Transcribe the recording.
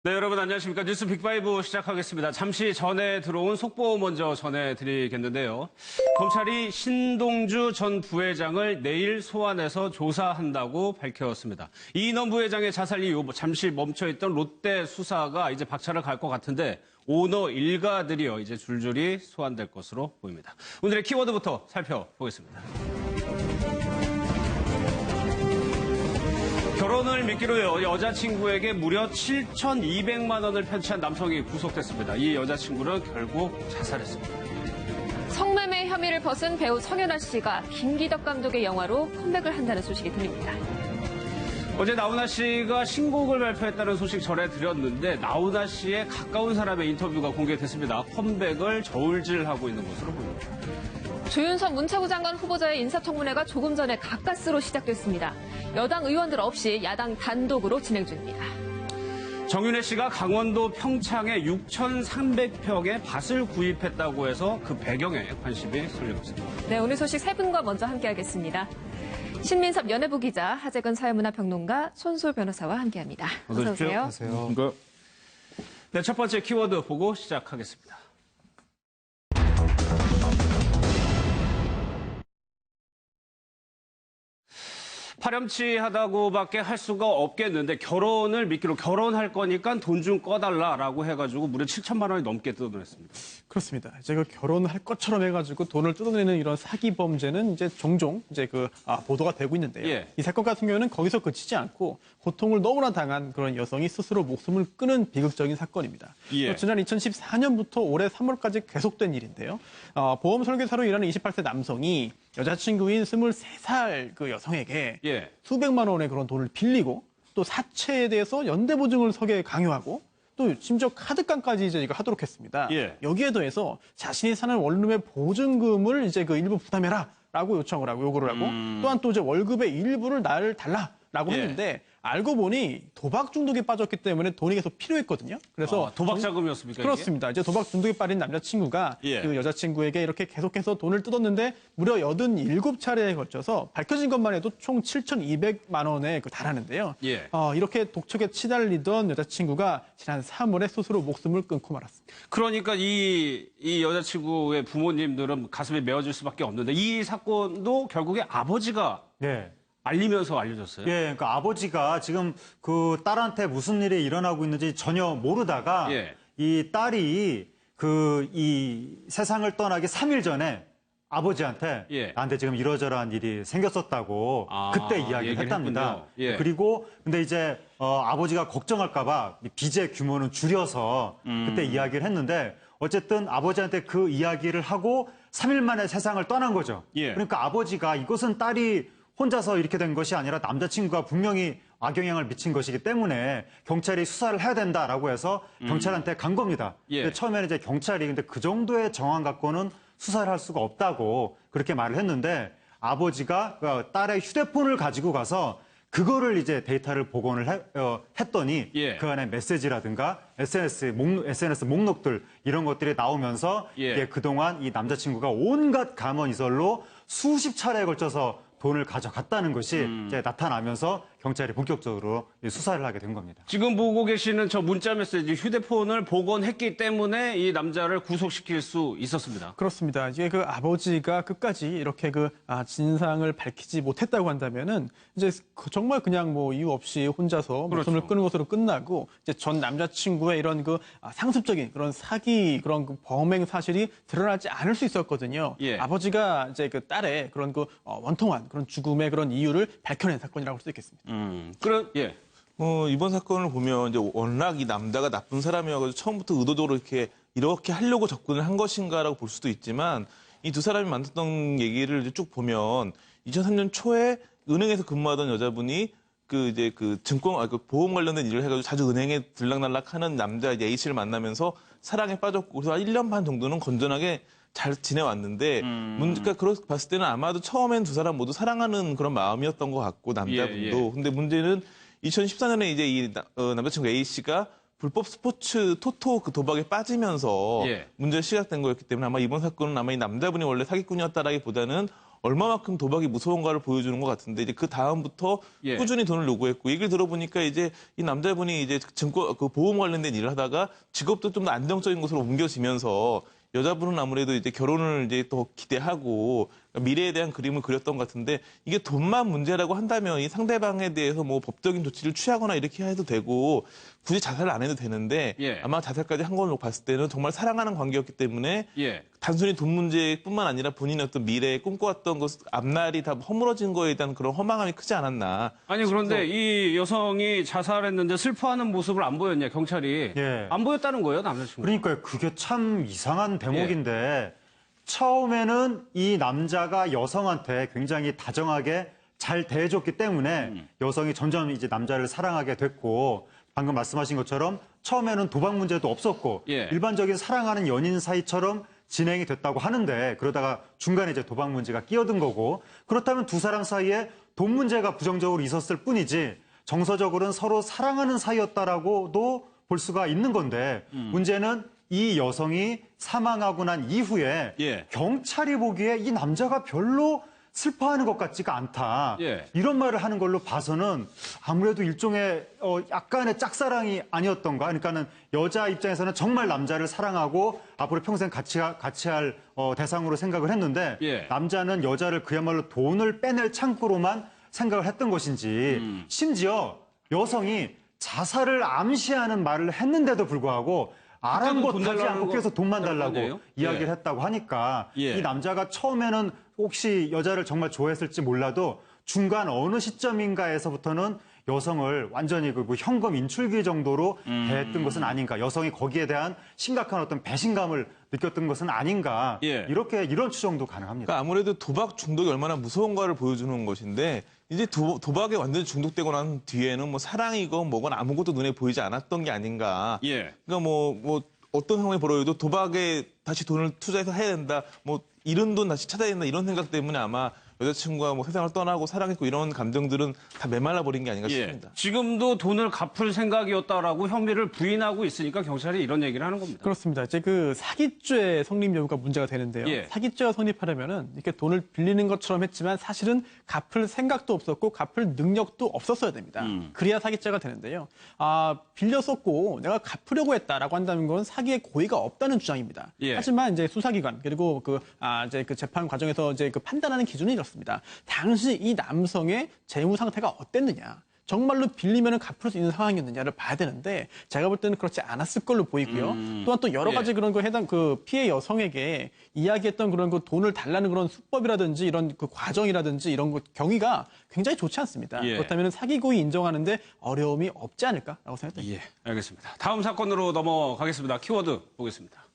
네, 여러분 안녕하십니까. 뉴스 빅5 시작하겠습니다. 잠시 전에 들어온 속보 먼저 전해드리겠는데요. 검찰이 신동주 전 부회장을 내일 소환해서 조사한다고 밝혔습니다. 이인원 부회장의 자살 이후 잠시 멈춰있던 롯데 수사가 이제 박차를 갈 것 같은데 오너 일가들이요 이제 줄줄이 소환될 것으로 보입니다. 오늘의 키워드부터 살펴보겠습니다. 결혼을 미끼로 여자친구에게 무려 7,200만 원을 편취한 남성이 구속됐습니다. 이 여자친구는 결국 자살했습니다. 성매매 혐의를 벗은 배우 성현아 씨가 김기덕 감독의 영화로 컴백을 한다는 소식이 들립니다. 어제 나훈아 씨가 신곡을 발표했다는 소식 전해드렸는데 나훈아 씨의 가까운 사람의 인터뷰가 공개됐습니다. 컴백을 저울질하고 있는 것으로 보입니다. 조윤선 문체부 장관 후보자의 인사청문회가 조금 전에 가까스로 시작됐습니다. 여당 의원들 없이 야당 단독으로 진행 중입니다. 정윤혜 씨가 강원도 평창에 6,300평의 밭을 구입했다고 해서 그 배경에 관심이 쏠리고 있습니다. 네, 오늘 소식 세 분과 먼저 함께하겠습니다. 신민섭 연예부 기자, 하재근 사회문화평론가, 손솔 변호사와 함께합니다. 어서 오세요. 안녕하세요. 네, 첫 번째 키워드 보고 시작하겠습니다. 파렴치하다고밖에 할 수가 없겠는데 결혼을 미끼로 결혼할 거니까 돈 좀 꺼달라라고 해가지고 무려 7천만 원이 넘게 뜯어냈습니다. 그렇습니다. 이제 그 결혼할 것처럼 해가지고 돈을 뜯어내는 이런 사기 범죄는 이제 종종 이제 보도가 되고 있는데요. 예. 이 사건 같은 경우는 거기서 그치지 않고 고통을 너무나 당한 그런 여성이 스스로 목숨을 끊은 비극적인 사건입니다. 예. 지난 2014년부터 올해 3월까지 계속된 일인데요. 보험 설계사로 일하는 28세 남성이 여자친구인 23살 그 여성에게 예. 수백만 원의 그런 돈을 빌리고 또 사채에 대해서 연대보증을 서게 강요하고 또 심지어 카드깡까지 이제 이거 하도록 했습니다. 예. 여기에 더해서 자신이 사는 원룸의 보증금을 이제 그 일부 부담해라라고 요청을 하고 요구를 하고 또한 또 이제 월급의 일부를 나를 달라라고 예. 했는데 알고 보니 도박 중독에 빠졌기 때문에 돈이 계속 필요했거든요. 그래서 도박 자금이었습니까? 그렇습니다. 이제 도박 중독에 빠진 남자친구가 예. 그 여자친구에게 이렇게 계속해서 돈을 뜯었는데 무려 87차례에 걸쳐서 밝혀진 것만 해도 총 7,200만 원에 달하는데요. 예. 이렇게 독촉에 치달리던 여자친구가 지난 3월에 스스로 목숨을 끊고 말았습니다. 그러니까 이 여자친구의 부모님들은 가슴에 메어질 수밖에 없는데 이 사건도 결국에 아버지가 네. 알리면서 알려졌어요. 예, 그러니까 아버지가 지금 그 딸한테 무슨 일이 일어나고 있는지 전혀 모르다가 예. 이 딸이 이 세상을 떠나기 3일 전에 아버지한테 예. 나한테 지금 이러저러한 일이 생겼었다고 그때 이야기를 했답니다. 했군요. 예. 그리고 근데 이제 아버지가 걱정할까봐 빚의 규모는 줄여서 그때 이야기를 했는데 어쨌든 아버지한테 그 이야기를 하고 3일 만에 세상을 떠난 거죠. 예. 그러니까 아버지가 이것은 딸이 혼자서 이렇게 된 것이 아니라 남자친구가 분명히 악영향을 미친 것이기 때문에 경찰이 수사를 해야 된다라고 해서 경찰한테 간 겁니다. 예. 근데 처음에는 이제 경찰이 근데 그 정도의 정황 갖고는 수사를 할 수가 없다고 그렇게 말을 했는데 아버지가 그 딸의 휴대폰을 가지고 가서 그거를 이제 데이터를 복원을 했더니 예. 그 안에 메시지라든가 SNS 목록들 이런 것들이 나오면서 예. 이게 그동안 이 남자친구가 온갖 감언이설로 수십 차례에 걸쳐서 돈을 가져갔다는 것이 이제 나타나면서 경찰이 본격적으로 수사를 하게 된 겁니다. 지금 보고 계시는 저 문자 메시지 휴대폰을 복원했기 때문에 이 남자를 구속시킬 수 있었습니다. 그렇습니다. 이제 그 아버지가 끝까지 이렇게 진상을 밝히지 못했다고 한다면은 이제 정말 그냥 뭐 이유 없이 혼자서 목숨을 그렇죠. 끊은 것으로 끝나고 이제 전 남자친구의 이런 상습적인 그런 사기 그런 범행 사실이 드러나지 않을 수 있었거든요. 예. 아버지가 이제 그 딸의 그런 원통한 그런 죽음의 그런 이유를 밝혀낸 사건이라고 할 수 있겠습니다. 예. 이번 사건을 보면 이제 워낙 이 남자가 나쁜 사람이어가지고 처음부터 의도적으로 이렇게 하려고 접근을 한 것인가라고 볼 수도 있지만 이 두 사람이 만났던 얘기를 이제 쭉 보면 2003년 초에 은행에서 근무하던 여자분이 보험 관련된 일을 해가지고 자주 은행에 들락날락하는 남자 A씨를 만나면서 사랑에 빠졌고 그래서 한 1년 반 정도는 건전하게 잘 지내왔는데 그러니까 그렇게 봤을 때는 아마도 처음엔 두 사람 모두 사랑하는 그런 마음이었던 것 같고 남자분도 예. 근데 문제는 2014년에 이제 이 남자친구 A씨가 불법 스포츠 토토 그 도박에 빠지면서 예. 문제가 시작된 거였기 때문에 아마 이번 사건은 아마 이 남자분이 원래 사기꾼이었다라기보다는 얼마만큼 도박이 무서운가를 보여주는 것 같은데 이제 그 다음부터 예. 꾸준히 돈을 요구했고 얘기를 들어보니까 이제 이 남자분이 이제 증권 그 보험 관련된 일을 하다가 직업도 좀 더 안정적인 곳으로 옮겨지면서 여자분은 아무래도 이제 결혼을 이제 더 기대하고 미래에 대한 그림을 그렸던 것 같은데 이게 돈만 문제라고 한다면 이 상대방에 대해서 뭐 법적인 조치를 취하거나 이렇게 해도 되고 굳이 자살을 안 해도 되는데 예. 아마 자살까지 한 걸로 봤을 때는 정말 사랑하는 관계였기 때문에 예. 단순히 돈 문제뿐만 아니라 본인의 어떤 미래에 꿈꿔왔던 것 앞날이 다 허물어진 거에 대한 그런 허망함이 크지 않았나. 아니 그런데 이 여성이 자살했는데 슬퍼하는 모습을 안 보였냐 경찰이 예. 안 보였다는 거예요 남자친구. 그러니까요. 그게 참 이상한 대목인데 처음에는 이 남자가 여성한테 굉장히 다정하게 잘 대해줬기 때문에 여성이 점점 이제 남자를 사랑하게 됐고 방금 말씀하신 것처럼 처음에는 도박 문제도 없었고 예. 일반적인 사랑하는 연인 사이처럼 진행이 됐다고 하는데 그러다가 중간에 이제 도박 문제가 끼어든 거고 그렇다면 두 사람 사이에 돈 문제가 부정적으로 있었을 뿐이지 정서적으로는 서로 사랑하는 사이였다라고도 볼 수가 있는 건데 문제는 이 여성이 사망하고 난 이후에 예. 경찰이 보기에 이 남자가 별로 슬퍼하는 것 같지가 않다. 예. 이런 말을 하는 걸로 봐서는 아무래도 일종의 약간의 짝사랑이 아니었던가. 그러니까는 여자 입장에서는 정말 남자를 사랑하고 앞으로 평생 같이 할 대상으로 생각을 했는데 예. 남자는 여자를 그야말로 돈을 빼낼 창구로만 생각을 했던 것인지 심지어 여성이 자살을 암시하는 말을 했는데도 불구하고 아랑곳하지 달라는 않고 거 계속 돈만 그런 달라고 거네요? 이야기를 예. 했다고 하니까 예. 이 남자가 처음에는 혹시 여자를 정말 좋아했을지 몰라도 중간 어느 시점인가에서부터는 여성을 완전히 그 현금 인출기 정도로 대했던 것은 아닌가. 여성이 거기에 대한 심각한 어떤 배신감을 느꼈던 것은 아닌가. 예. 이런 추정도 가능합니다. 그러니까 아무래도 도박 중독이 얼마나 무서운가를 보여주는 것인데 이제 도박에 완전히 중독되고 난 뒤에는 뭐 사랑이건 뭐건 아무것도 눈에 보이지 않았던 게 아닌가. 예. 그러니까 뭐 어떤 상황이 벌어도 도박에 다시 돈을 투자해서 해야 된다. 뭐 잃은 돈 다시 찾아야 된다. 이런 생각 때문에 아마 여자친구가 뭐 세상을 떠나고 사랑했고 이런 감정들은 다 메말라 버린 게 아닌가 예. 싶습니다. 지금도 돈을 갚을 생각이었다라고 혐의를 부인하고 있으니까 경찰이 이런 얘기를 하는 겁니다. 그렇습니다. 이제 그 사기죄 성립 여부가 문제가 되는데요. 예. 사기죄가 성립하려면은 이렇게 돈을 빌리는 것처럼 했지만 사실은 갚을 생각도 없었고 갚을 능력도 없었어야 됩니다. 그래야 사기죄가 되는데요. 빌렸었고 내가 갚으려고 했다라고 한다는 건 사기의 고의가 없다는 주장입니다. 예. 하지만 이제 수사기관 그리고 이제 그 재판 과정에서 이제 그 판단하는 기준이 이렇습니다. 당시 이 남성의 재무 상태가 어땠느냐. 정말로 빌리면 갚을 수 있는 상황이었느냐를 봐야 되는데 제가 볼 때는 그렇지 않았을 걸로 보이고요. 또한 또 여러 가지 그런 거 해당 그 피해 여성에게 이야기했던 그런 그 돈을 달라는 그런 수법이라든지 이런 그 과정이라든지 이런 거 경위가 굉장히 좋지 않습니다. 예. 그렇다면 사기 고의 인정하는데 어려움이 없지 않을까라고 생각됩니다. 예, 알겠습니다. 다음 사건으로 넘어가겠습니다. 키워드 보겠습니다.